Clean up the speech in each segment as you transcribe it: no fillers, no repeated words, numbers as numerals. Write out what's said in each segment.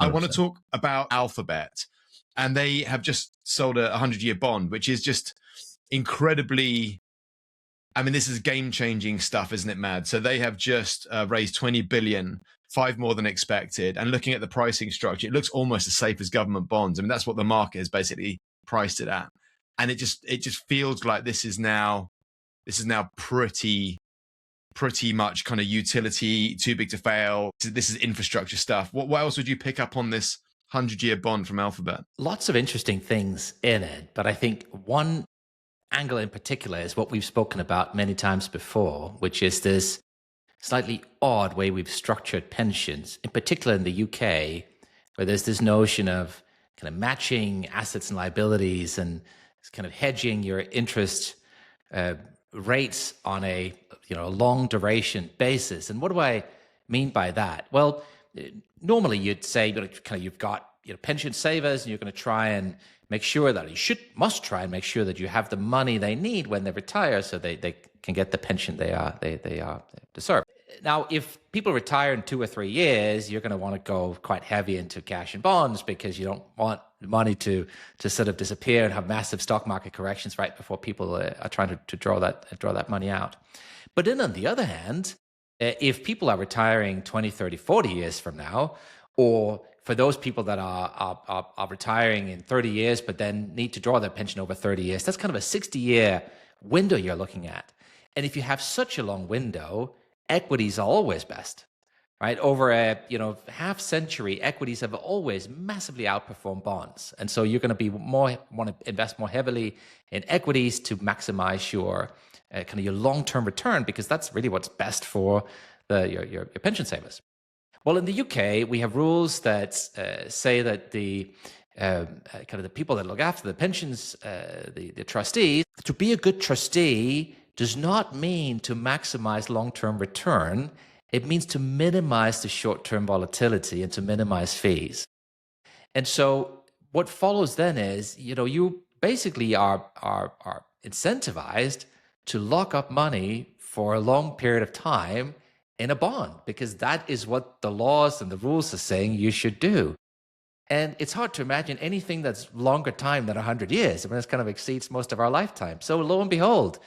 I want to 100%. talk about Alphabet, and they have just sold a 100-year bond, which is just incredibly. I mean, this is game-changing stuff, isn't it, Mad? So they have just raised 20 billion, 5 more than expected. And looking at the pricing structure, it looks almost as safe as government bonds. I mean, that's what the market has basically priced it at. And it just feels like this is now pretty much kind of utility, too big to fail. This is infrastructure stuff. What else would you pick up on this 100-year bond from Alphabet? Lots of interesting things in it, but I think one angle in particular is what we've spoken about many times before, which is this slightly odd way we've structured pensions, in particular in the UK, where there's this notion of kind of matching assets and liabilities and kind of hedging your interest rates on a long duration basis. And what do I mean by that? Well, normally you'd say you've got pension savers, and you're going to try and make sure that must try and make sure that you have the money they need when they retire, so they can get the pension they deserve. Now, if people retire in 2 or 3 years, you're going to want to go quite heavy into cash and bonds, because you don't want money to sort of disappear and have massive stock market corrections right before people are trying to draw that money out. But then on the other hand, if people are retiring 20, 30, 40 years from now, or for those people that are retiring in 30 years, but then need to draw their pension over 30 years, that's kind of a 60-year window you're looking at. And if you have such a long window, equities are always best, right? Over a half century, equities have always massively outperformed bonds. And so you're going to want to invest more heavily in equities to maximize your your long-term return, because that's really what's best for your pension savers. Well, in the UK, we have rules that say that the people that look after the pensions, the trustees, to be a good trustee does not mean to maximize long-term return. It means to minimize the short-term volatility and to minimize fees. And so what follows then is, you basically are incentivized to lock up money for a long period of time in a bond, because that is what the laws and the rules are saying you should do. And it's hard to imagine anything that's longer time than 100 years. I mean, this kind of exceeds most of our lifetime. So lo and behold,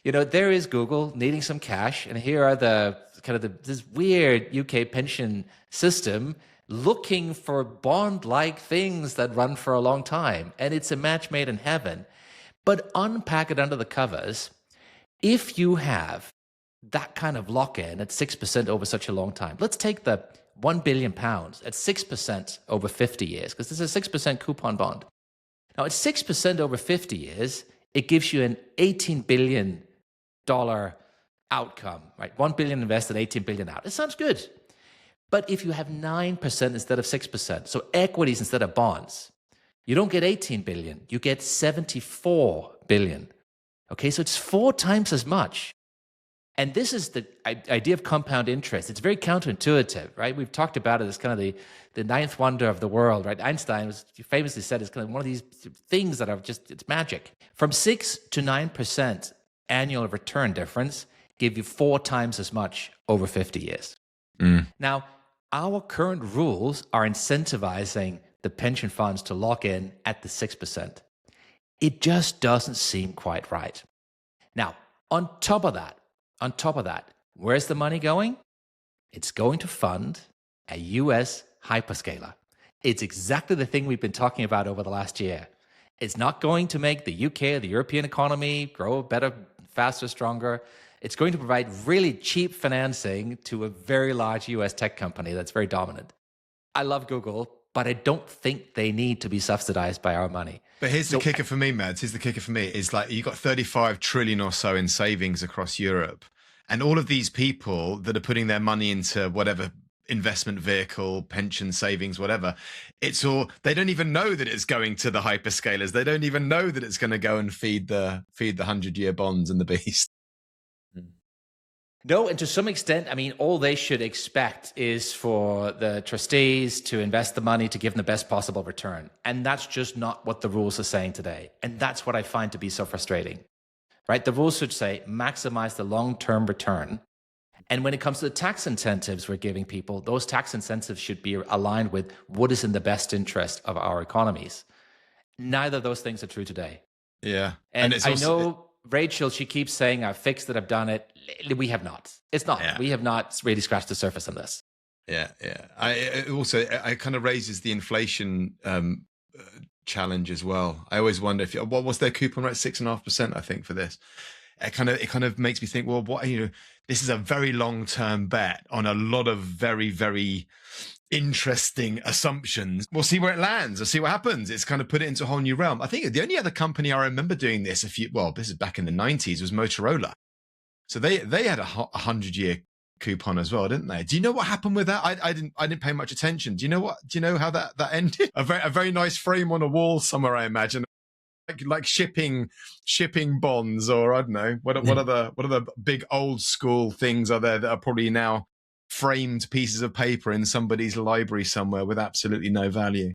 there is Google needing some cash, and here are this weird UK pension system looking for bond-like things that run for a long time. And it's a match made in heaven. But unpack it under the covers. If you have that kind of lock-in at 6% over such a long time, let's take the £1 billion at 6% over 50 years, because this is a 6% coupon bond. Now, at 6% over 50 years, it gives you an $18 billion outcome, right? 1 billion invested, 18 billion out. It sounds good. But if you have 9% instead of 6%, so equities instead of bonds, you don't get 18 billion, you get 74 billion. Okay, so it's 4 times as much. And this is the idea of compound interest. It's very counterintuitive, right? We've talked about it as kind of the ninth wonder of the world, right? Einstein famously said it's kind of one of these things that are just, it's magic. From 6 to 9% annual return difference give you 4 times as much over 50 years. Now, our current rules are incentivizing the pension funds to lock in at the 6%. It just doesn't seem quite right. Now, on top of that, where's the money going? It's going to fund a US hyperscaler. It's exactly the thing we've been talking about over the last year. It's not going to make the UK or the European economy grow better, faster, stronger. It's going to provide really cheap financing to a very large US tech company that's very dominant. I love Google, but I don't think they need to be subsidized by our money. But here's the kicker for me, Mads. Here's the kicker for me is like you've got 35 trillion or so in savings across Europe. And all of these people that are putting their money into whatever investment vehicle, pension savings, whatever, it's all, they don't even know that it's going to the hyperscalers. They don't even know that it's going to go and feed the 100-year bonds and the beast. No, and to some extent, I mean, all they should expect is for the trustees to invest the money to give them the best possible return. And that's just not what the rules are saying today. And that's what I find to be so frustrating, right? The rules should say maximize the long-term return. And when it comes to the tax incentives we're giving people, those tax incentives should be aligned with what is in the best interest of our economies. Neither of those things are true today. Yeah. And it's I also, know Rachel, she keeps saying, I've fixed it, I've done it. We have not. It's not. Yeah. We have not really scratched the surface on this. Yeah. It kind of raises the inflation challenge as well. I always wonder if what was their coupon rate? 6.5%, I think, for this. It kind of makes me think, well, this is a very long-term bet on a lot of very, very interesting assumptions. We'll see where it lands. We'll see what happens. It's kind of put it into a whole new realm. I think the only other company I remember doing this this is back in the 90s, was Motorola. So they had a 100-year coupon as well, didn't they? Do you know what happened with that? I didn't pay much attention. Do you know how that ended? A very nice frame on a wall somewhere, I imagine. Like shipping bonds, or I don't know, what are the big old school things are there that are probably now framed pieces of paper in somebody's library somewhere with absolutely no value?